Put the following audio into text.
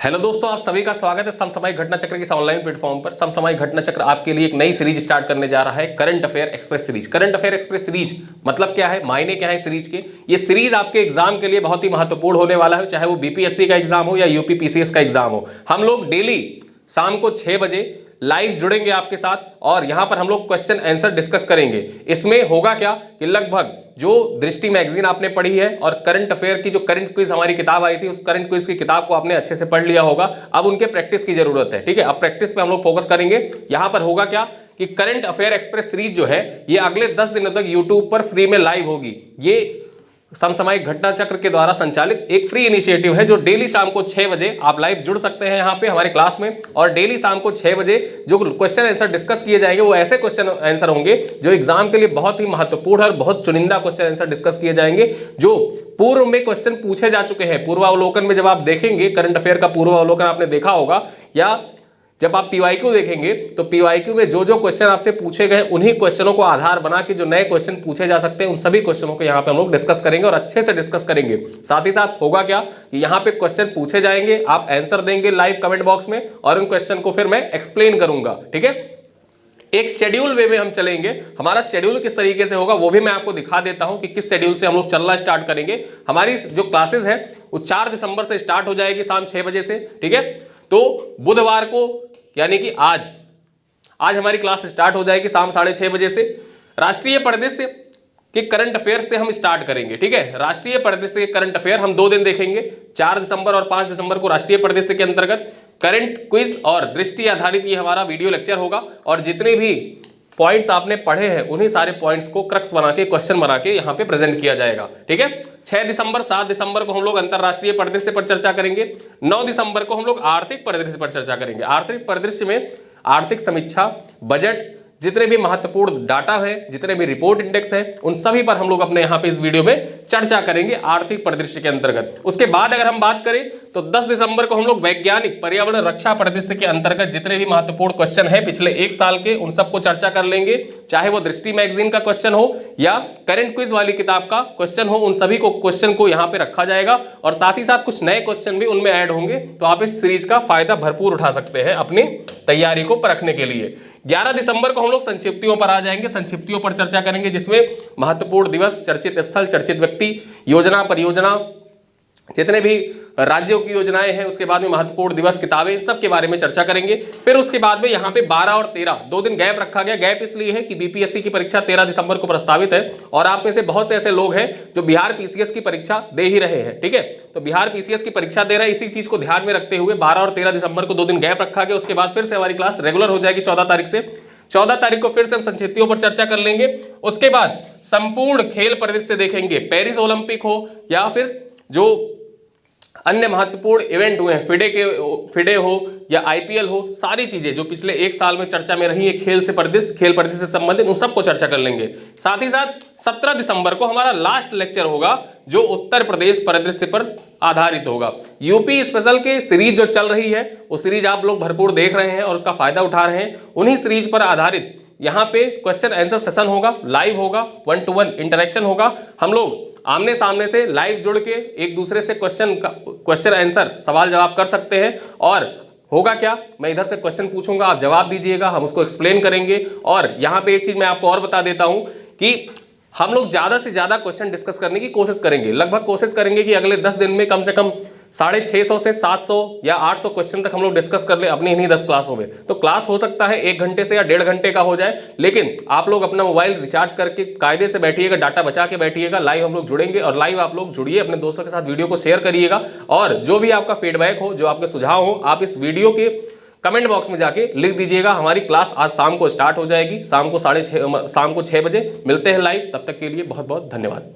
Hello दोस्तों, आप सभी का स्वागत है समसामयिक घटना चक्र की ऑनलाइन प्लेटफॉर्म पर। समसामयिक घटना चक्र आपके लिए एक नई सीरीज स्टार्ट करने जा रहा है, current affair express series. Current affair express series मतलब क्या है, मायने क्या है सीरीज के। ये सीरीज आपके एग्जाम के लिए बहुत ही महत्वपूर्ण होने वाला है, चाहे वो बीपीएससी का एग्जाम हो या यूपीपीसीएस का एग्जाम हो। हम लोग डेली शाम को 6 बजे लाइव जुड़ेंगे आपके साथ और यहां पर हम लोग क्वेश्चन आंसर डिस्कस करेंगे। इसमें होगा क्या कि लगभग जो दृष्टि मैगजीन आपने पढ़ी है और करंट अफेयर की जो करंट क्विज हमारी किताब आई थी, उस करंट क्विज की किताब को आपने अच्छे से पढ़ लिया होगा। अब उनके प्रैक्टिस की जरूरत है, ठीक है। अब प्रैक्टिस पे हम लोग फोकस करेंगे। यहां पर होगा क्या कि करंट अफेयर एक्सप्रेस सीरीज जो है ये अगले 10 दिनों तक यूट्यूब पर फ्री में लाइव होगी। ये समसामयिक घटना चक्र के द्वारा संचालित एक फ्री इनिशिएटिव है, जो डेली शाम को 6 बजे आप लाइव जुड़ सकते हैं यहाँ पे हमारे क्लास में। और डेली शाम को 6 बजे जो क्वेश्चन आंसर डिस्कस किए जाएंगे वो ऐसे क्वेश्चन आंसर होंगे जो एग्जाम के लिए बहुत ही महत्वपूर्ण है और बहुत चुनिंदा क्वेश्चन आंसर डिस्कस किए जाएंगे, जो पूर्व में क्वेश्चन पूछे जा चुके हैं। पूर्वावलोकन में जब आप देखेंगे, करंट अफेयर का पूर्वावलोकन आपने देखा होगा, या जब आप पीवाईक्यू देखेंगे तो पीवाईक्यू में जो जो क्वेश्चन आपसे पूछे गए उन्हीं क्वेश्चनों को आधार बना के जो नए क्वेश्चन पूछे जा सकते हैं, उन सभी क्वेश्चनों को यहाँ पे हम लोग डिस्कस करेंगे और अच्छे से डिस्कस करेंगे। साथ ही साथ होगा क्या कि यहाँ पे क्वेश्चन पूछे जाएंगे, आप आंसर देंगे लाइव कमेंट बॉक्स में और उन क्वेश्चन को फिर मैं एक्सप्लेन करूंगा, ठीक है। एक शेड्यूल वे में हम चलेंगे। हमारा शेड्यूल किस तरीके से होगा वो भी मैं आपको दिखा देता हूं कि किस शेड्यूल से हम लोग चलना स्टार्ट करेंगे। हमारी जो क्लासेस है वो 4 दिसंबर से स्टार्ट हो जाएगी शाम 6 बजे से, ठीक है। तो बुधवार को यानी कि आज हमारी क्लास स्टार्ट हो जाएगी शाम 6:30 बजे से। राष्ट्रीय परिदृश्य के करंट अफेयर से हम स्टार्ट करेंगे, ठीक है। राष्ट्रीय परिदृश्य के करंट अफेयर हम 2 दिन देखेंगे, 4 दिसंबर और 5 दिसंबर को राष्ट्रीय परिदृश्य के अंतर्गत करंट क्विज और दृष्टि आधारित ये हमारा वीडियो लेक्चर होगा। और जितने भी पॉइंट्स आपने पढ़े हैं उन्हीं सारे पॉइंट्स को क्रक्स बना के, क्वेश्चन बना के यहाँ पे प्रेजेंट किया जाएगा, ठीक है। 6 दिसंबर 7 दिसंबर को हम लोग अंतरराष्ट्रीय परिदृश्य पर चर्चा करेंगे। 9 दिसंबर को हम लोग आर्थिक परिदृश्य पर चर्चा करेंगे। आर्थिक परिदृश्य में आर्थिक समीक्षा, बजट, जितने भी महत्वपूर्ण डाटा है, जितने भी रिपोर्ट इंडेक्स है, उन सभी पर हम लोग अपने यहाँ पे इस वीडियो में चर्चा करेंगे आर्थिक परिदृश्य के अंतर्गत। उसके बाद अगर हम बात करें तो 10 दिसंबर को हम लोग वैज्ञानिक पर्यावरण रक्षा परिदृश्य के अंतर्गत जितने भी महत्वपूर्ण क्वेश्चन है पिछले 1 साल के, उन सबको चर्चा कर लेंगे। चाहे वो दृष्टि मैगजीन का क्वेश्चन हो या करंट क्विज वाली किताब का क्वेश्चन हो, उन सभी को क्वेश्चन को यहाँ पे रखा जाएगा और साथ ही साथ कुछ नए क्वेश्चन भी उनमें ऐड होंगे। तो आप इस सीरीज का फायदा भरपूर उठा सकते हैं अपनी तैयारी को परखने के लिए। 11 दिसंबर को हम लोग संक्षिप्तियों पर आ जाएंगे, संक्षिप्तियों पर चर्चा करेंगे, जिसमें महत्वपूर्ण दिवस, चर्चित स्थल, चर्चित व्यक्ति, योजना, परियोजना, जितने भी राज्यों की योजनाएं हैं, उसके बाद में महत्वपूर्ण दिवस, किताबें, सब के बारे में चर्चा करेंगे। फिर उसके बाद में यहाँ पे 12 और 13 2 दिन गैप रखा गया। गैप इसलिए है कि बीपीएससी की परीक्षा 13 दिसंबर को प्रस्तावित है और आप में से बहुत से ऐसे लोग हैं जो बिहार पीसीएस की परीक्षा दे ही रहे हैं, ठीक है। तो बिहार पीसीएस की परीक्षा दे रहे हैं, इसी चीज को ध्यान में रखते हुए 12 और 13 दिसंबर को 2 दिन गैप रखा गया। उसके बाद फिर से हमारी क्लास रेगुलर हो जाएगी 14 तारीख से। 14 तारीख को फिर से हम संक्षिप्तियों पर चर्चा कर लेंगे। उसके बाद संपूर्ण खेल परिदृश्य देखेंगे, पेरिस ओलंपिक हो या फिर जो अन्य महत्वपूर्ण इवेंट हुए हैं, फिडे हो या आईपीएल हो, सारी चीजें जो पिछले 1 साल में चर्चा में रही है खेल परिदृश्य से संबंधित, उन सबको चर्चा कर लेंगे। साथ ही साथ 17 दिसंबर को हमारा लास्ट लेक्चर होगा जो उत्तर प्रदेश परिदृश्य पर आधारित होगा। यूपी स्पेशल के सीरीज जो चल रही है वो सीरीज आप लोग भरपूर देख रहे हैं और उसका फायदा उठा रहे हैं। उन्हीं सीरीज पर आधारित यहाँ पे क्वेश्चन आंसर सेशन होगा, लाइव होगा, 1-to-1 इंटरेक्शन होगा। हम लोग आमने सामने से लाइव जुड़ के एक दूसरे से क्वेश्चन आंसर सवाल जवाब कर सकते हैं। और होगा क्या, मैं इधर से क्वेश्चन पूछूंगा, आप जवाब दीजिएगा, हम उसको एक्सप्लेन करेंगे। और यहाँ पे एक चीज मैं आपको और बता देता हूं कि हम लोग ज्यादा से ज्यादा क्वेश्चन डिस्कस करने की कोशिश करेंगे। लगभग कोशिश करेंगे कि अगले 10 दिन में कम से कम 650 से 700 या 800 क्वेश्चन तक हम लोग डिस्कस कर ले अपनी इन्हीं 10 क्लासों में। तो क्लास हो सकता है 1 घंटे से या 1.5 घंटे का हो जाए, लेकिन आप लोग अपना मोबाइल रिचार्ज करके कायदे से बैठिएगा, डाटा बचा के बैठिएगा। लाइव हम लोग जुड़ेंगे और लाइव आप लोग जुड़िए, अपने दोस्तों के साथ वीडियो को शेयर करिएगा। और जो भी आपका फीडबैक हो, जो आपके सुझाव हो, आप इस वीडियो के कमेंट बॉक्स में जाके लिख दीजिएगा। हमारी क्लास आज शाम को स्टार्ट हो जाएगी, शाम को 6:30 बजे मिलते हैं लाइव। तब तक के लिए बहुत बहुत धन्यवाद।